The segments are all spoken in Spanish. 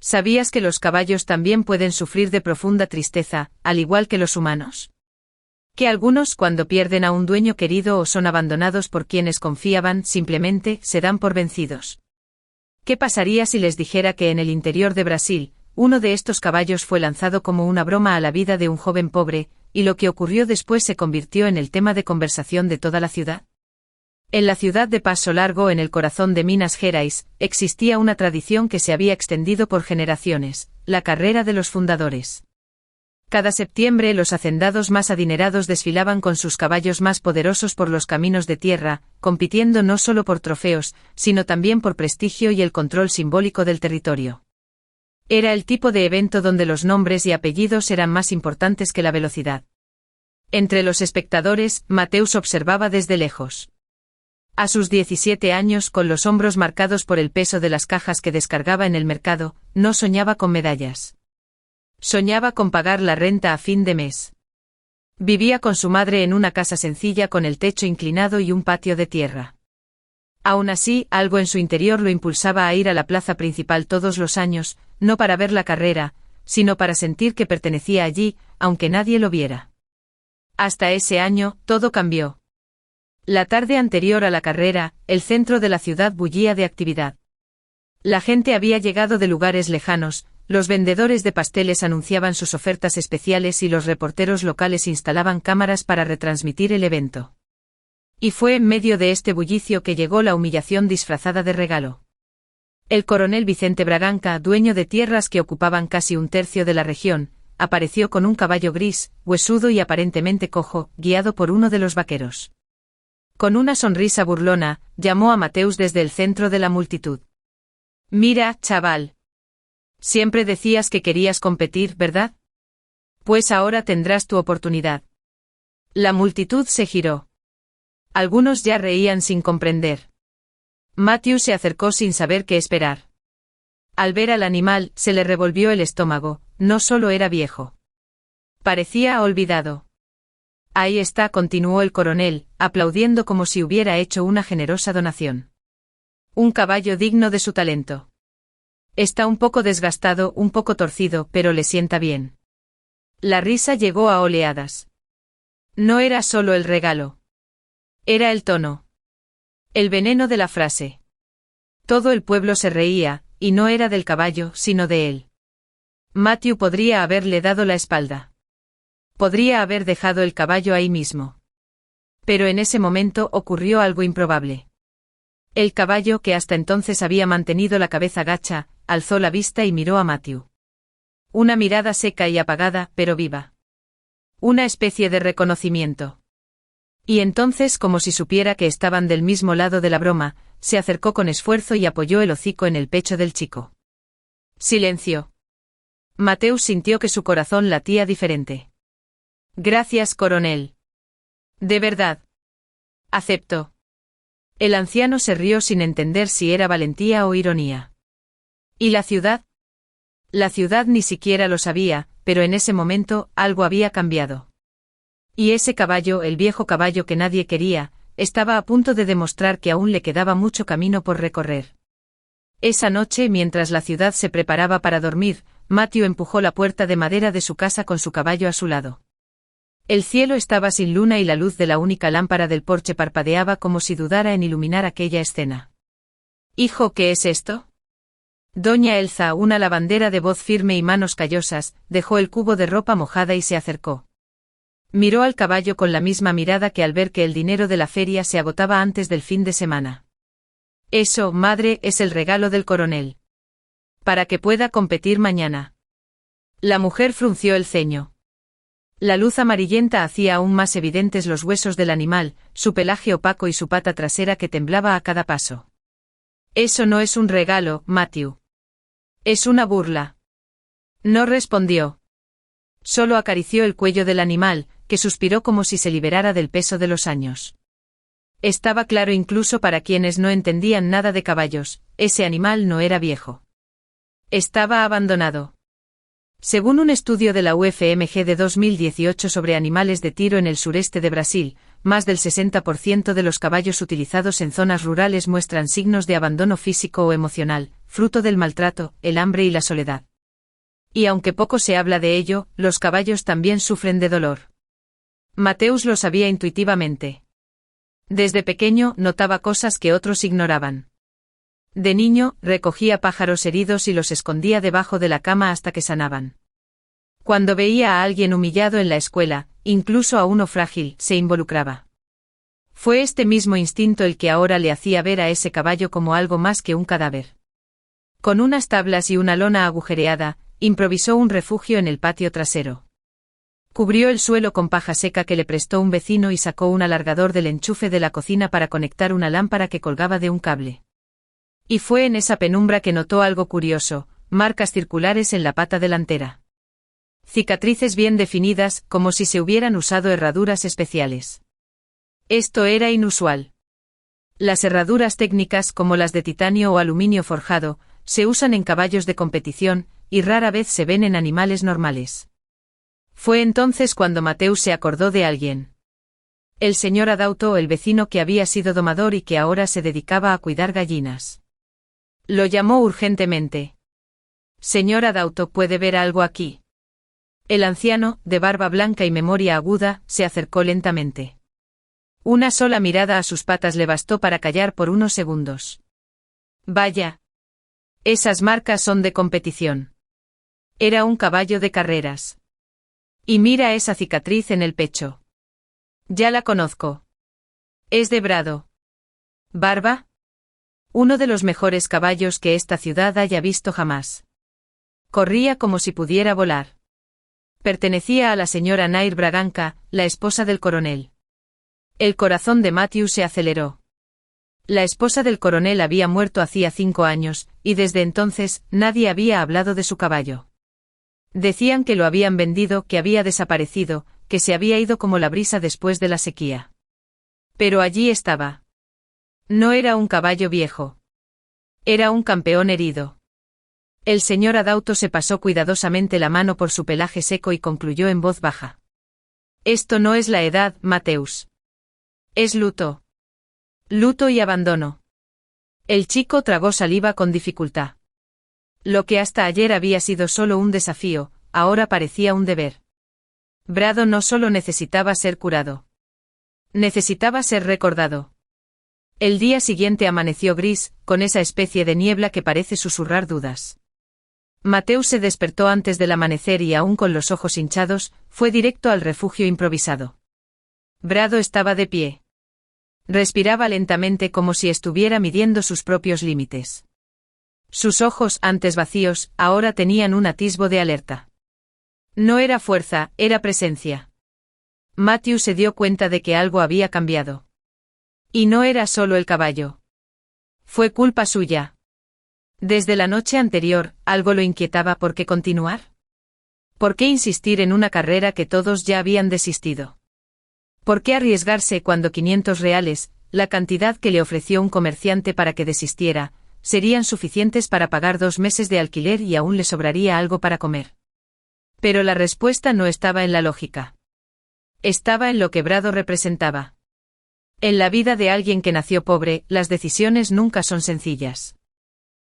¿Sabías que los caballos también pueden sufrir de profunda tristeza, al igual que los humanos? Que algunos, cuando pierden a un dueño querido o son abandonados por quienes confiaban, simplemente se dan por vencidos. ¿Qué pasaría si les dijera que en el interior de Brasil, uno de estos caballos fue lanzado como una broma a la vida de un joven pobre, y lo que ocurrió después se convirtió en el tema de conversación de toda la ciudad? En la ciudad de Passo Largo, en el corazón de Minas Gerais, existía una tradición que se había extendido por generaciones: la carrera de los fundadores. Cada septiembre los hacendados más adinerados desfilaban con sus caballos más poderosos por los caminos de tierra, compitiendo no solo por trofeos, sino también por prestigio y el control simbólico del territorio. Era el tipo de evento donde los nombres y apellidos eran más importantes que la velocidad. Entre los espectadores, Mateus observaba desde lejos. A sus 17 años, con los hombros marcados por el peso de las cajas que descargaba en el mercado, no soñaba con medallas. Soñaba con pagar la renta a fin de mes. Vivía con su madre en una casa sencilla con el techo inclinado y un patio de tierra. Aún así, algo en su interior lo impulsaba a ir a la plaza principal todos los años, no para ver la carrera, sino para sentir que pertenecía allí, aunque nadie lo viera. Hasta ese año, todo cambió. La tarde anterior a la carrera, el centro de la ciudad bullía de actividad. La gente había llegado de lugares lejanos, los vendedores de pasteles anunciaban sus ofertas especiales y los reporteros locales instalaban cámaras para retransmitir el evento. Y fue en medio de este bullicio que llegó la humillación disfrazada de regalo. El coronel Vicente Braganca, dueño de tierras que ocupaban casi un tercio de la región, apareció con un caballo gris, huesudo y aparentemente cojo, guiado por uno de los vaqueros. Con una sonrisa burlona, llamó a Mateus desde el centro de la multitud. «Mira, chaval. Siempre decías que querías competir, ¿verdad? Pues ahora tendrás tu oportunidad». La multitud se giró. Algunos ya reían sin comprender. Mateus se acercó sin saber qué esperar. Al ver al animal, se le revolvió el estómago. No solo era viejo. Parecía olvidado. «Ahí está», continuó el coronel, aplaudiendo como si hubiera hecho una generosa donación. «Un caballo digno de su talento. Está un poco desgastado, un poco torcido, pero le sienta bien». La risa llegó a oleadas. No era solo el regalo. Era el tono. El veneno de la frase. Todo el pueblo se reía, y no era del caballo, sino de él. Matthew podría haberle dado la espalda. Podría haber dejado el caballo ahí mismo. Pero en ese momento ocurrió algo improbable. El caballo, que hasta entonces había mantenido la cabeza gacha, alzó la vista y miró a Matthew. Una mirada seca y apagada, pero viva. Una especie de reconocimiento. Y entonces, como si supiera que estaban del mismo lado de la broma, se acercó con esfuerzo y apoyó el hocico en el pecho del chico. Silencio. Mateus sintió que su corazón latía diferente. «Gracias, coronel. De verdad. Acepto». El anciano se rió sin entender si era valentía o ironía. ¿Y la ciudad? La ciudad ni siquiera lo sabía, pero en ese momento algo había cambiado. Y ese caballo, el viejo caballo que nadie quería, estaba a punto de demostrar que aún le quedaba mucho camino por recorrer. Esa noche, mientras la ciudad se preparaba para dormir, Matthew empujó la puerta de madera de su casa con su caballo a su lado. El cielo estaba sin luna y la luz de la única lámpara del porche parpadeaba como si dudara en iluminar aquella escena. «Hijo, ¿qué es esto?» Doña Elza, una lavandera de voz firme y manos callosas, dejó el cubo de ropa mojada y se acercó. Miró al caballo con la misma mirada que al ver que el dinero de la feria se agotaba antes del fin de semana. «Eso, madre, es el regalo del coronel. Para que pueda competir mañana». La mujer frunció el ceño. La luz amarillenta hacía aún más evidentes los huesos del animal, su pelaje opaco y su pata trasera que temblaba a cada paso. «Eso no es un regalo, Matthew. Es una burla». No respondió. Solo acarició el cuello del animal, que suspiró como si se liberara del peso de los años. Estaba claro incluso para quienes no entendían nada de caballos, ese animal no era viejo. Estaba abandonado. Según un estudio de la UFMG de 2018 sobre animales de tiro en el sureste de Brasil, más del 60% de los caballos utilizados en zonas rurales muestran signos de abandono físico o emocional, fruto del maltrato, el hambre y la soledad. Y aunque poco se habla de ello, los caballos también sufren de dolor. Mateusz lo sabía intuitivamente. Desde pequeño notaba cosas que otros ignoraban. De niño, recogía pájaros heridos y los escondía debajo de la cama hasta que sanaban. Cuando veía a alguien humillado en la escuela, incluso a uno frágil, se involucraba. Fue este mismo instinto el que ahora le hacía ver a ese caballo como algo más que un cadáver. Con unas tablas y una lona agujereada, improvisó un refugio en el patio trasero. Cubrió el suelo con paja seca que le prestó un vecino y sacó un alargador del enchufe de la cocina para conectar una lámpara que colgaba de un cable. Y fue en esa penumbra que notó algo curioso, marcas circulares en la pata delantera. Cicatrices bien definidas, como si se hubieran usado herraduras especiales. Esto era inusual. Las herraduras técnicas, como las de titanio o aluminio forjado, se usan en caballos de competición, y rara vez se ven en animales normales. Fue entonces cuando Mateusz se acordó de alguien. El señor Adauto, el vecino que había sido domador y que ahora se dedicaba a cuidar gallinas. Lo llamó urgentemente. Señor Adauto, ¿puede ver algo aquí? El anciano, de barba blanca y memoria aguda, se acercó lentamente. Una sola mirada a sus patas le bastó para callar por unos segundos. Vaya. Esas marcas son de competición. Era un caballo de carreras. Y mira esa cicatriz en el pecho. Ya la conozco. Es de Brado. ¿Barba? Uno de los mejores caballos que esta ciudad haya visto jamás. Corría como si pudiera volar. Pertenecía a la señora Nair Braganca, la esposa del coronel. El corazón de Matthew se aceleró. La esposa del coronel había muerto hacía 5 años, y desde entonces, nadie había hablado de su caballo. Decían que lo habían vendido, que había desaparecido, que se había ido como la brisa después de la sequía. Pero allí estaba. No era un caballo viejo. Era un campeón herido. El señor Adauto se pasó cuidadosamente la mano por su pelaje seco y concluyó en voz baja. Esto no es la edad, Mateusz. Es luto. Luto y abandono. El chico tragó saliva con dificultad. Lo que hasta ayer había sido solo un desafío, ahora parecía un deber. Brado no solo necesitaba ser curado. Necesitaba ser recordado. El día siguiente amaneció gris, con esa especie de niebla que parece susurrar dudas. Mateusz se despertó antes del amanecer y aún con los ojos hinchados, fue directo al refugio improvisado. Brado estaba de pie. Respiraba lentamente como si estuviera midiendo sus propios límites. Sus ojos, antes vacíos, ahora tenían un atisbo de alerta. No era fuerza, era presencia. Matthew se dio cuenta de que algo había cambiado. Y no era solo el caballo. Fue culpa suya. Desde la noche anterior, algo lo inquietaba. ¿Por qué continuar? ¿Por qué insistir en una carrera que todos ya habían desistido? ¿Por qué arriesgarse cuando 500 reales, la cantidad que le ofreció un comerciante para que desistiera, serían suficientes para pagar 2 meses de alquiler y aún le sobraría algo para comer? Pero la respuesta no estaba en la lógica. Estaba en lo que Brado representaba. En la vida de alguien que nació pobre, las decisiones nunca son sencillas.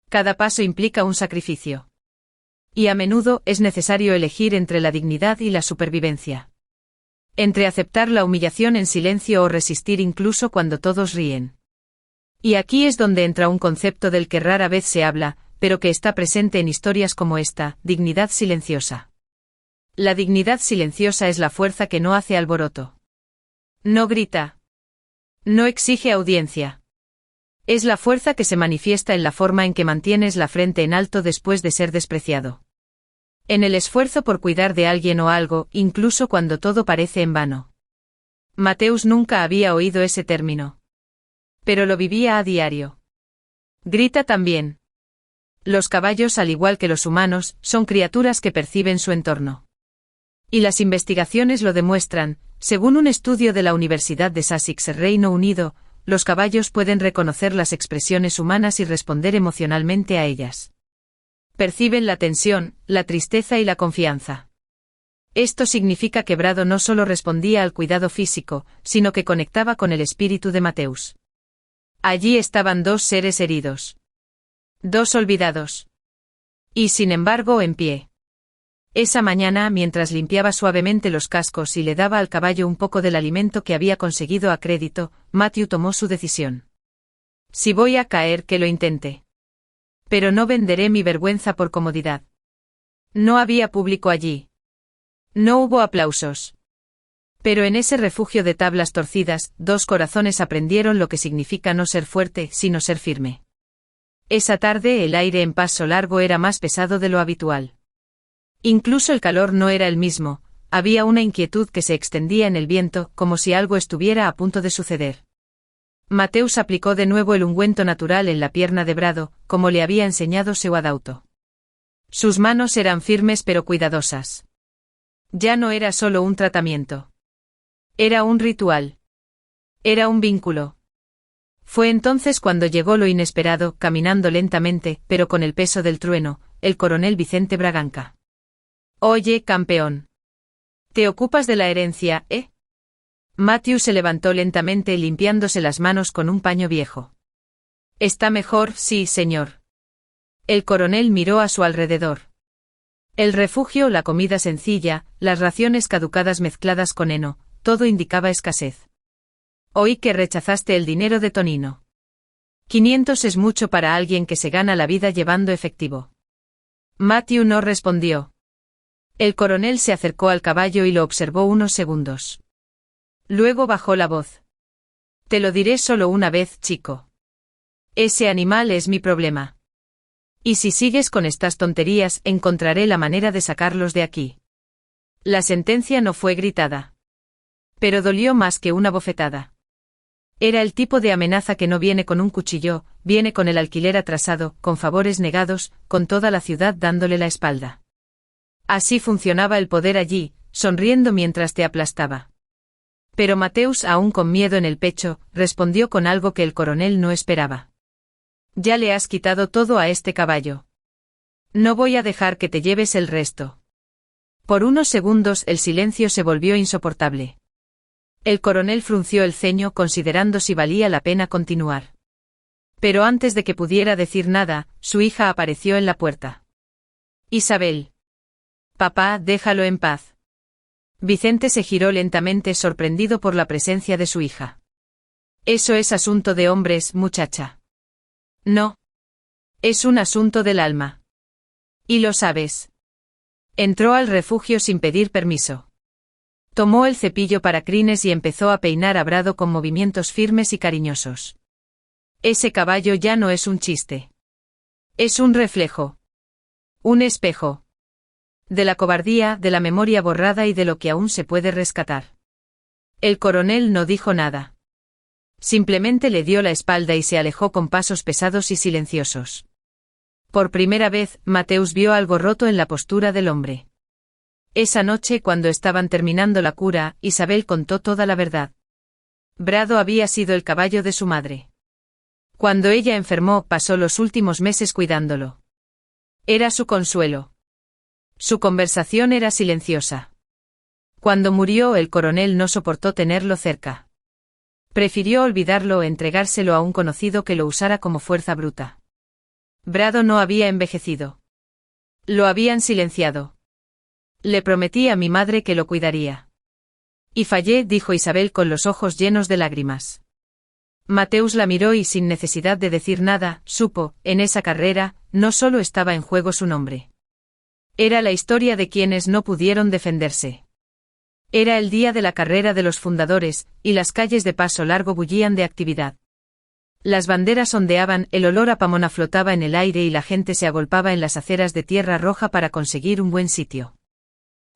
Cada paso implica un sacrificio. Y a menudo es necesario elegir entre la dignidad y la supervivencia. Entre aceptar la humillación en silencio o resistir incluso cuando todos ríen. Y aquí es donde entra un concepto del que rara vez se habla, pero que está presente en historias como esta: dignidad silenciosa. La dignidad silenciosa es la fuerza que no hace alboroto. No grita. No exige audiencia. Es la fuerza que se manifiesta en la forma en que mantienes la frente en alto después de ser despreciado. En el esfuerzo por cuidar de alguien o algo, incluso cuando todo parece en vano. Mateusz nunca había oído ese término. Pero lo vivía a diario. Grita también. Los caballos, al igual que los humanos, son criaturas que perciben su entorno. Y las investigaciones lo demuestran. Según un estudio de la Universidad de Sussex, Reino Unido, los caballos pueden reconocer las expresiones humanas y responder emocionalmente a ellas. Perciben la tensión, la tristeza y la confianza. Esto significa que Brado no solo respondía al cuidado físico, sino que conectaba con el espíritu de Mateus. Allí estaban dos seres heridos. Dos olvidados. Y sin embargo en pie. Esa mañana, mientras limpiaba suavemente los cascos y le daba al caballo un poco del alimento que había conseguido a crédito, Matthew tomó su decisión. Si voy a caer, que lo intente. Pero no venderé mi vergüenza por comodidad. No había público allí. No hubo aplausos. Pero en ese refugio de tablas torcidas, dos corazones aprendieron lo que significa no ser fuerte, sino ser firme. Esa tarde el aire en paso largo era más pesado de lo habitual. Incluso el calor no era el mismo, había una inquietud que se extendía en el viento, como si algo estuviera a punto de suceder. Mateus aplicó de nuevo el ungüento natural en la pierna de Brado, como le había enseñado Seuadauto. Sus manos eran firmes pero cuidadosas. Ya no era solo un tratamiento. Era un ritual. Era un vínculo. Fue entonces cuando llegó lo inesperado, caminando lentamente, pero con el peso del trueno, el coronel Vicente Braganca. Oye, campeón. ¿Te ocupas de la herencia, eh? Matthew se levantó lentamente limpiándose las manos con un paño viejo. Está mejor, sí, señor. El coronel miró a su alrededor. El refugio, la comida sencilla, las raciones caducadas mezcladas con heno, todo indicaba escasez. Oí que rechazaste el dinero de Tonino. 500 es mucho para alguien que se gana la vida llevando efectivo. Matthew no respondió. El coronel se acercó al caballo y lo observó unos segundos. Luego bajó la voz. Te lo diré solo una vez, chico. Ese animal es mi problema. Y si sigues con estas tonterías, encontraré la manera de sacarlos de aquí. La sentencia no fue gritada. Pero dolió más que una bofetada. Era el tipo de amenaza que no viene con un cuchillo, viene con el alquiler atrasado, con favores negados, con toda la ciudad dándole la espalda. Así funcionaba el poder allí, sonriendo mientras te aplastaba. Pero Mateus, aún con miedo en el pecho, respondió con algo que el coronel no esperaba. Ya le has quitado todo a este caballo. No voy a dejar que te lleves el resto. Por unos segundos el silencio se volvió insoportable. El coronel frunció el ceño considerando si valía la pena continuar. Pero antes de que pudiera decir nada, su hija apareció en la puerta. Isabel. Papá, déjalo en paz. Vicente se giró lentamente sorprendido por la presencia de su hija. Eso es asunto de hombres, muchacha. No. Es un asunto del alma. Y lo sabes. Entró al refugio sin pedir permiso. Tomó el cepillo para crines y empezó a peinar a Brado con movimientos firmes y cariñosos. Ese caballo ya no es un chiste. Es un reflejo. Un espejo. De la cobardía, de la memoria borrada y de lo que aún se puede rescatar. El coronel no dijo nada. Simplemente le dio la espalda y se alejó con pasos pesados y silenciosos. Por primera vez, Mateus vio algo roto en la postura del hombre. Esa noche, cuando estaban terminando la cura, Isabel contó toda la verdad. Brado había sido el caballo de su madre. Cuando ella enfermó, pasó los últimos meses cuidándolo. Era su consuelo. Su conversación era silenciosa. Cuando murió, el coronel no soportó tenerlo cerca. Prefirió olvidarlo o entregárselo a un conocido que lo usara como fuerza bruta. Brado no había envejecido. Lo habían silenciado. Le prometí a mi madre que lo cuidaría. Y fallé, dijo Isabel con los ojos llenos de lágrimas. Mateus la miró y sin necesidad de decir nada, supo, en esa carrera, no solo estaba en juego su nombre. Era la historia de quienes no pudieron defenderse. Era el día de la carrera de los fundadores, y las calles de paso largo bullían de actividad. Las banderas ondeaban, el olor a Pamona flotaba en el aire y la gente se agolpaba en las aceras de tierra roja para conseguir un buen sitio.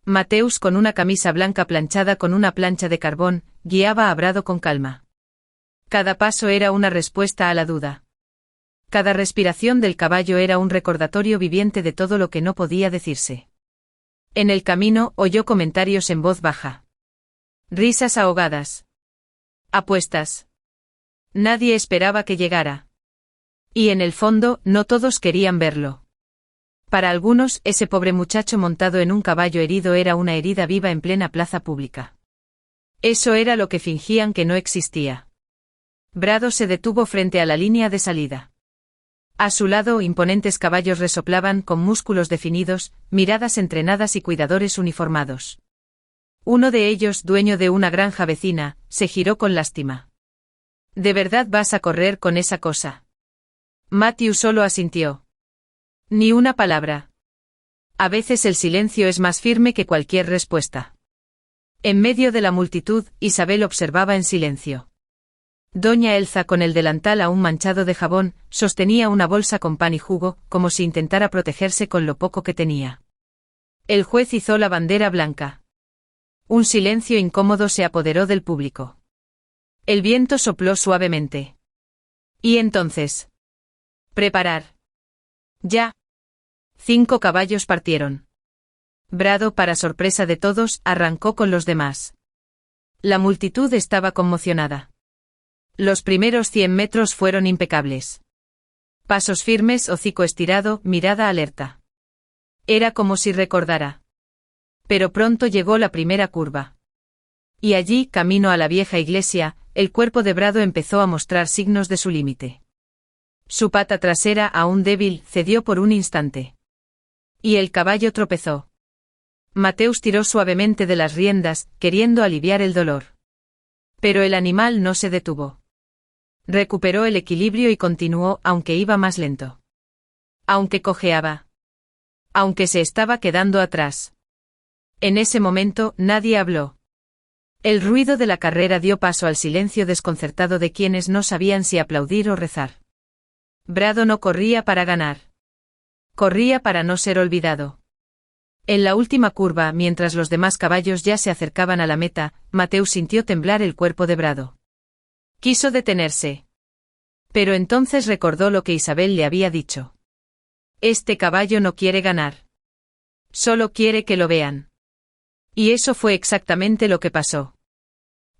Mateus, con una camisa blanca planchada con una plancha de carbón, guiaba a Brado con calma. Cada paso era una respuesta a la duda. Cada respiración del caballo era un recordatorio viviente de todo lo que no podía decirse. En el camino, oyó comentarios en voz baja. Risas ahogadas. Apuestas. Nadie esperaba que llegara. Y en el fondo, no todos querían verlo. Para algunos, ese pobre muchacho montado en un caballo herido era una herida viva en plena plaza pública. Eso era lo que fingían que no existía. Brado se detuvo frente a la línea de salida. A su lado, imponentes caballos resoplaban con músculos definidos, miradas entrenadas y cuidadores uniformados. Uno de ellos, dueño de una granja vecina, se giró con lástima. ¿De verdad vas a correr con esa cosa? Matthew solo asintió. Ni una palabra. A veces el silencio es más firme que cualquier respuesta. En medio de la multitud, Isabel observaba en silencio. Doña Elza, con el delantal aún manchado de jabón, sostenía una bolsa con pan y jugo, como si intentara protegerse con lo poco que tenía. El juez izó la bandera blanca. Un silencio incómodo se apoderó del público. El viento sopló suavemente. ¿Y entonces? Preparar. Ya. 5 caballos partieron. Brado, para sorpresa de todos, arrancó con los demás. La multitud estaba conmocionada. Los primeros 100 metros fueron impecables. Pasos firmes, hocico estirado, mirada alerta. Era como si recordara. Pero pronto llegó la primera curva. Y allí, camino a la vieja iglesia, el cuerpo de Brado empezó a mostrar signos de su límite. Su pata trasera, aún débil, cedió por un instante. Y el caballo tropezó. Mateus tiró suavemente de las riendas, queriendo aliviar el dolor. Pero el animal no se detuvo. Recuperó el equilibrio y continuó, aunque iba más lento. Aunque cojeaba. Aunque se estaba quedando atrás. En ese momento, nadie habló. El ruido de la carrera dio paso al silencio desconcertado de quienes no sabían si aplaudir o rezar. Brado no corría para ganar. Corría para no ser olvidado. En la última curva, mientras los demás caballos ya se acercaban a la meta, Mateus sintió temblar el cuerpo de Brado. Quiso detenerse. Pero entonces recordó lo que Isabel le había dicho. Este caballo no quiere ganar. Solo quiere que lo vean. Y eso fue exactamente lo que pasó.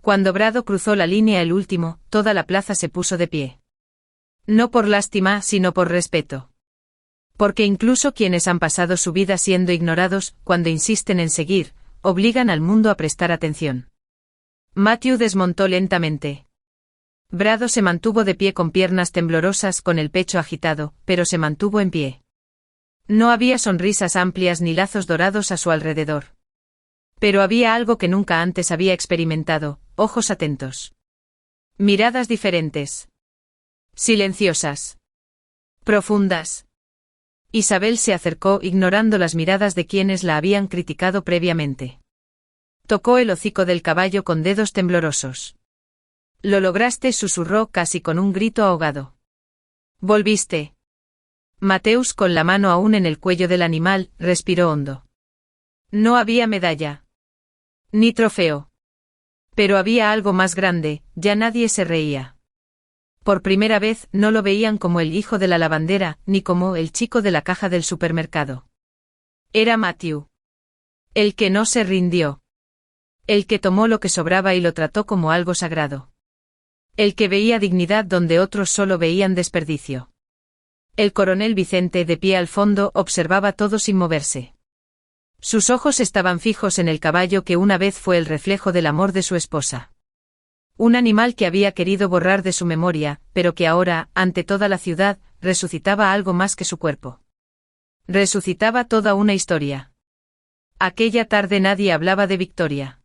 Cuando Brado cruzó la línea el último, toda la plaza se puso de pie. No por lástima, sino por respeto. Porque incluso quienes han pasado su vida siendo ignorados, cuando insisten en seguir, obligan al mundo a prestar atención. Matthew desmontó lentamente. Brado se mantuvo de pie con piernas temblorosas, con el pecho agitado, pero se mantuvo en pie. No había sonrisas amplias ni lazos dorados a su alrededor. Pero había algo que nunca antes había experimentado, ojos atentos. Miradas diferentes. Silenciosas. Profundas. Isabel se acercó, ignorando las miradas de quienes la habían criticado previamente. Tocó el hocico del caballo con dedos temblorosos. Lo lograste, susurró casi con un grito ahogado. Volviste. Mateus, con la mano aún en el cuello del animal, respiró hondo. No había medalla. Ni trofeo. Pero había algo más grande, ya nadie se reía. Por primera vez, no lo veían como el hijo de la lavandera, ni como el chico de la caja del supermercado. Era Matthew. El que no se rindió. El que tomó lo que sobraba y lo trató como algo sagrado. El que veía dignidad donde otros solo veían desperdicio. El coronel Vicente, de pie al fondo, observaba todo sin moverse. Sus ojos estaban fijos en el caballo que una vez fue el reflejo del amor de su esposa. Un animal que había querido borrar de su memoria, pero que ahora, ante toda la ciudad, resucitaba algo más que su cuerpo. Resucitaba toda una historia. Aquella tarde nadie hablaba de victoria.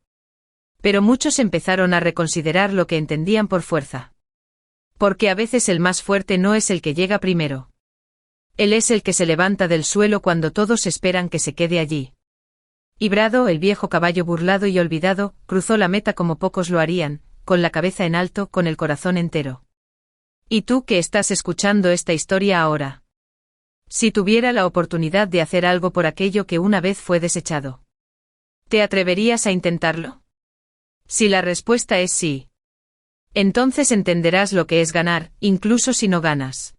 Pero muchos empezaron a reconsiderar lo que entendían por fuerza. Porque a veces el más fuerte no es el que llega primero. Él es el que se levanta del suelo cuando todos esperan que se quede allí. Y Brado, el viejo caballo burlado y olvidado, cruzó la meta como pocos lo harían, con la cabeza en alto, con el corazón entero. ¿Y tú que estás escuchando esta historia ahora? Si tuviera la oportunidad de hacer algo por aquello que una vez fue desechado, ¿te atreverías a intentarlo? Si la respuesta es sí, entonces entenderás lo que es ganar, incluso si no ganas.